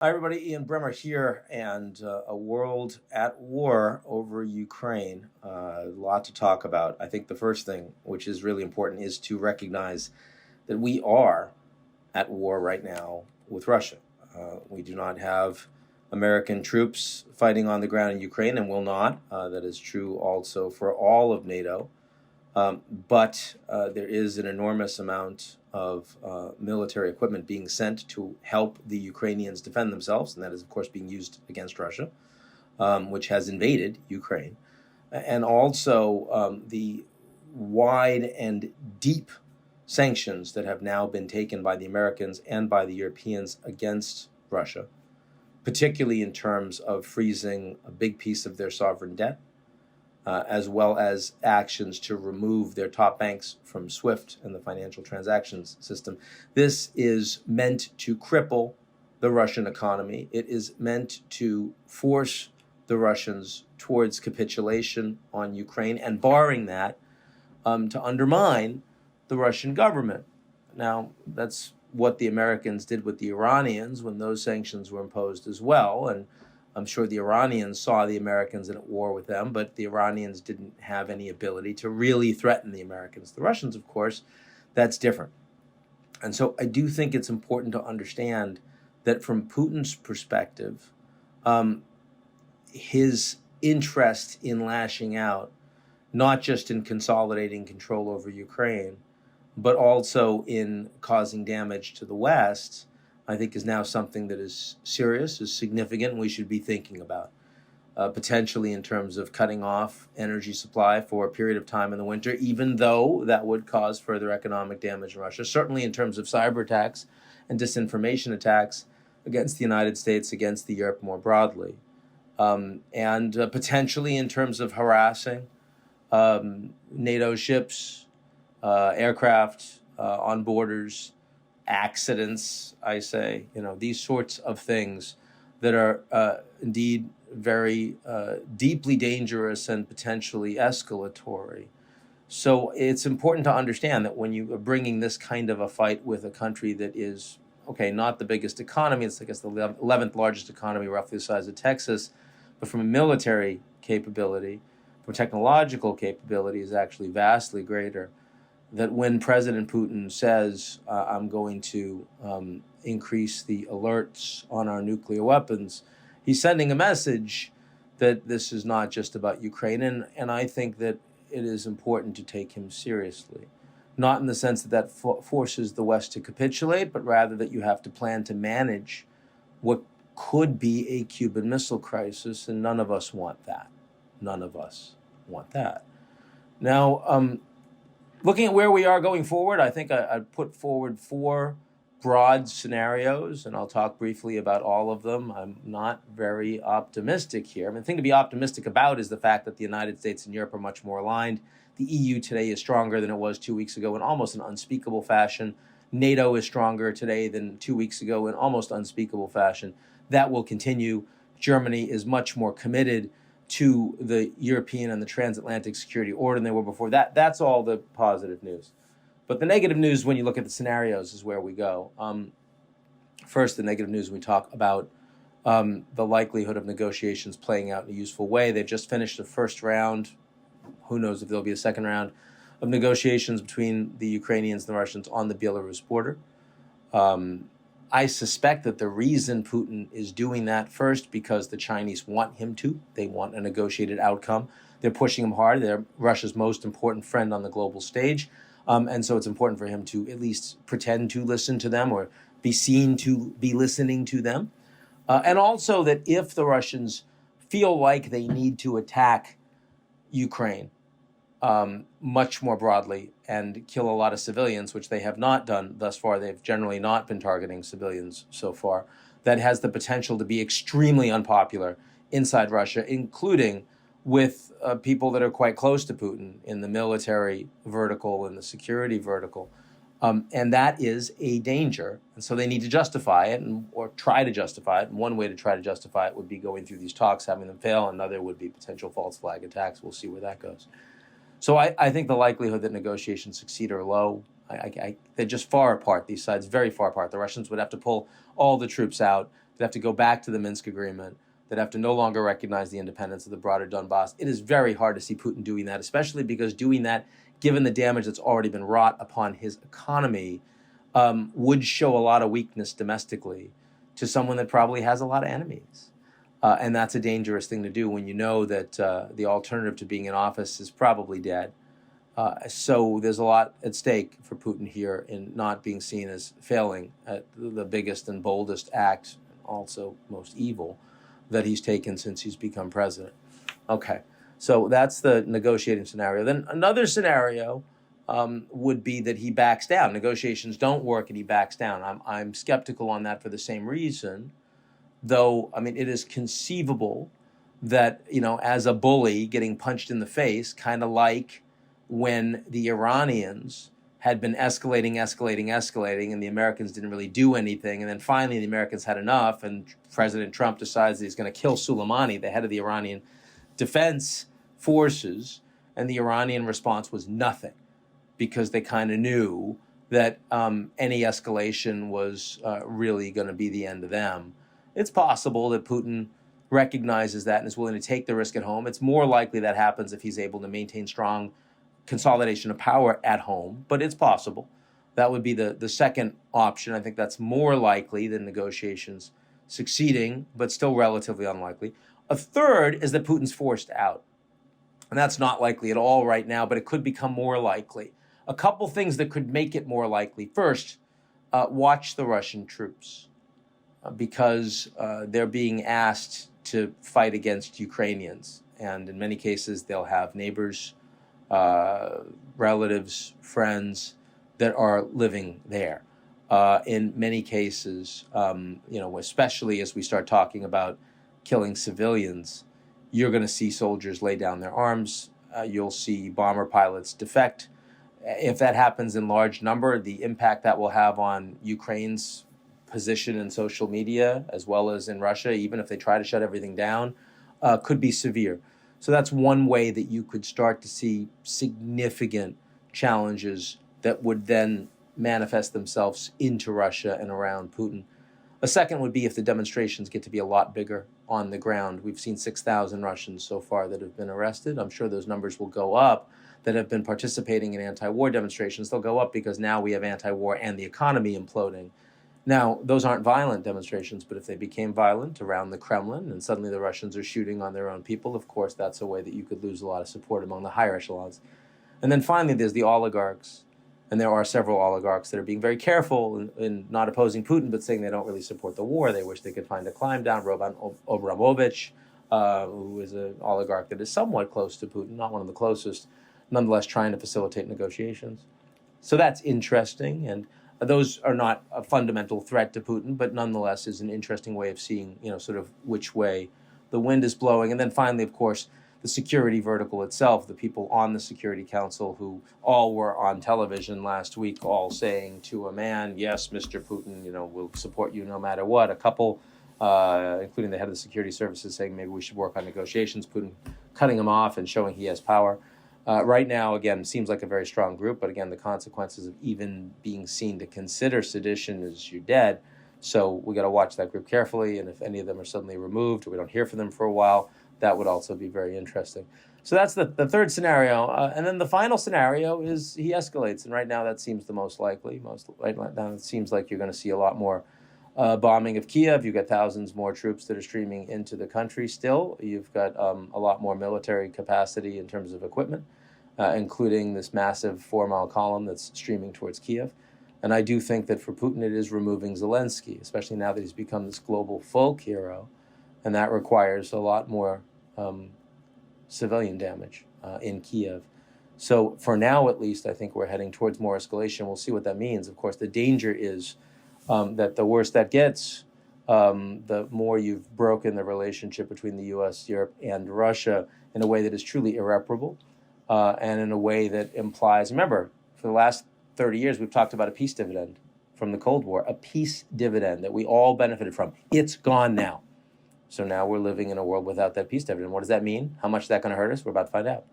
Hi, everybody. Ian Bremmer here, and a world at war over Ukraine. A lot to talk about. I think the first thing, which is really important, is to recognize that we are at war right now with Russia. We do not have American troops fighting on the ground in Ukraine, and will not. That is true also for all of NATO. But there is an enormous amount of military equipment being sent to help the Ukrainians defend themselves, and that is, of course, being used against Russia, which has invaded Ukraine. And also the wide and deep sanctions that have now been taken by the Americans and by the Europeans against Russia, particularly in terms of freezing a big piece of their sovereign debt, as well as actions to remove their top banks from SWIFT and the financial transactions system. This is meant to cripple the Russian economy. It is meant to force the Russians towards capitulation on Ukraine, and barring that, to undermine the Russian government. Now, that's what the Americans did with the Iranians when those sanctions were imposed as well. And I'm sure the Iranians saw the Americans at war with them, but the Iranians didn't have any ability to really threaten the Americans. The Russians, of course, that's different. And so I do think it's important to understand that from Putin's perspective, his interest in lashing out, not just in consolidating control over Ukraine, but also in causing damage to the West, I think is now something that is serious, is significant, and we should be thinking about, potentially in terms of cutting off energy supply for a period of time in the winter, even though that would cause further economic damage in Russia, certainly in terms of cyber attacks and disinformation attacks against the United States, against the Europe more broadly, and potentially in terms of harassing NATO ships, aircraft on borders, accidents, I say, these sorts of things that are indeed very deeply dangerous and potentially escalatory. So it's important to understand that when you are bringing this kind of a fight with a country that is, okay, not the biggest economy, it's, I guess, the 11th largest economy, roughly the size of Texas, but from a military capability, from technological capability, is actually vastly greater. That when President Putin says, I'm going to increase the alerts on our nuclear weapons, he's sending a message that this is not just about Ukraine. And I think that it is important to take him seriously. Not in the sense that forces the West to capitulate, but rather that you have to plan to manage what could be a Cuban Missile Crisis, and none of us want that. None of us want that. Now, looking at where we are going forward, I think I'd put forward 4 broad scenarios, and I'll talk briefly about all of them. I'm not very optimistic here. The thing to be optimistic about is the fact that the United States and Europe are much more aligned. The EU today is stronger than it was 2 weeks ago in almost an unspeakable fashion. NATO is stronger today than 2 weeks ago in almost unspeakable fashion. That will continue. Germany is much more committed to the European and the transatlantic security order than they were before. That's all the positive news. But the negative news, when you look at the scenarios, is where we go. First, the negative news, we talk about the likelihood of negotiations playing out in a useful way. They've just finished the first round. Who knows if there'll be a second round of negotiations between the Ukrainians and the Russians on the Belarus border. I suspect that the reason Putin is doing that, first, because the Chinese want him to. They want a negotiated outcome. They're pushing him hard. They're Russia's most important friend on the global stage. And so it's important for him to at least pretend to listen to them, or be seen to be listening to them. And also that if the Russians feel like they need to attack Ukraine much more broadly and kill a lot of civilians, which they have not done thus far. They've generally not been targeting civilians so far. That has the potential to be extremely unpopular inside Russia, including with people that are quite close to Putin in the military vertical and the security vertical. And that is a danger. And so they need to justify it, or try to justify it. And one way to try to justify it would be going through these talks, having them fail. Another would be potential false flag attacks. We'll see where that goes. So I think the likelihood that negotiations succeed are low. They're just far apart, these sides, very far apart. The Russians would have to pull all the troops out. that have to go back to the Minsk agreement, that have to no longer recognize the independence of the broader Donbass. It is very hard to see Putin doing that, especially because doing that, given the damage that's already been wrought upon his economy, would show a lot of weakness domestically to someone that probably has a lot of enemies. And that's a dangerous thing to do when you know that the alternative to being in office is probably dead. So there's a lot at stake for Putin here in not being seen as failing at the biggest and boldest act, also most evil, that he's taken since he's become president. Okay, so that's the negotiating scenario. Then another scenario would be that he backs down. Negotiations don't work and he backs down. I'm skeptical on that for the same reason, though, I mean, it is conceivable that, as a bully getting punched in the face, kind of like when the Iranians had been escalating, and the Americans didn't really do anything. And then finally the Americans had enough, and President Trump decides that he's going to kill Soleimani, the head of the Iranian defense forces. And the Iranian response was nothing, because they kind of knew that any escalation was really going to be the end of them. It's possible that Putin recognizes that and is willing to take the risk at home. It's more likely that happens if he's able to maintain strong consolidation of power at home, but it's possible. That would be the second option. I think that's more likely than negotiations succeeding, but still relatively unlikely. A third is that Putin's forced out. And that's not likely at all right now, but it could become more likely. A couple things that could make it more likely. First, watch the Russian troops, because they're being asked to fight against Ukrainians. And in many cases, they'll have neighbors, relatives, friends that are living there. In many cases, especially as we start talking about killing civilians, you're going to see soldiers lay down their arms. You'll see bomber pilots defect. If that happens in large number, the impact that will have on Ukraine's position in social media, as well as in Russia, even if they try to shut everything down, could be severe. So that's one way that you could start to see significant challenges that would then manifest themselves into Russia and around Putin. A second would be if the demonstrations get to be a lot bigger on the ground. We've seen 6,000 Russians so far that have been arrested. I'm sure those numbers will go up that have been participating in anti-war demonstrations. They'll go up because now we have anti-war and the economy imploding. Now, those aren't violent demonstrations, but if they became violent around the Kremlin and suddenly the Russians are shooting on their own people, of course, that's a way that you could lose a lot of support among the higher echelons. And then finally, there's the oligarchs. And there are several oligarchs that are being very careful in not opposing Putin, but saying they don't really support the war. They wish they could find a climb down. Roman Abramovich, who is an oligarch that is somewhat close to Putin, not one of the closest, nonetheless trying to facilitate negotiations. So that's interesting. And those are not a fundamental threat to Putin, but nonetheless is an interesting way of seeing, sort of which way the wind is blowing. And then finally, of course, the security vertical itself, the people on the Security Council who all were on television last week, all saying to a man, yes, Mr. Putin, we'll support you no matter what. A couple, including the head of the security services, saying maybe we should work on negotiations, Putin cutting him off and showing he has power. Right now, again, seems like a very strong group, but again, the consequences of even being seen to consider sedition is you're dead. So we got to watch that group carefully, and if any of them are suddenly removed or we don't hear from them for a while, that would also be very interesting. So that's the third scenario. And then the final scenario is he escalates. And right now that seems the most likely. Right now it seems like you're going to see a lot more bombing of Kiev. You've got thousands more troops that are streaming into the country still. You've got a lot more military capacity in terms of equipment, including this massive 4-mile column that's streaming towards Kiev. And I do think that for Putin it is removing Zelensky, especially now that he's become this global folk hero. And that requires a lot more civilian damage in Kiev. So for now, at least, I think we're heading towards more escalation. We'll see what that means. Of course, the danger is that the worse that gets, the more you've broken the relationship between the U.S., Europe, and Russia in a way that is truly irreparable, and in a way that implies, remember, for the last 30 years, we've talked about a peace dividend from the Cold War, a peace dividend that we all benefited from. It's gone now. So now we're living in a world without that peace dividend. What does that mean? How much is that going to hurt us? We're about to find out.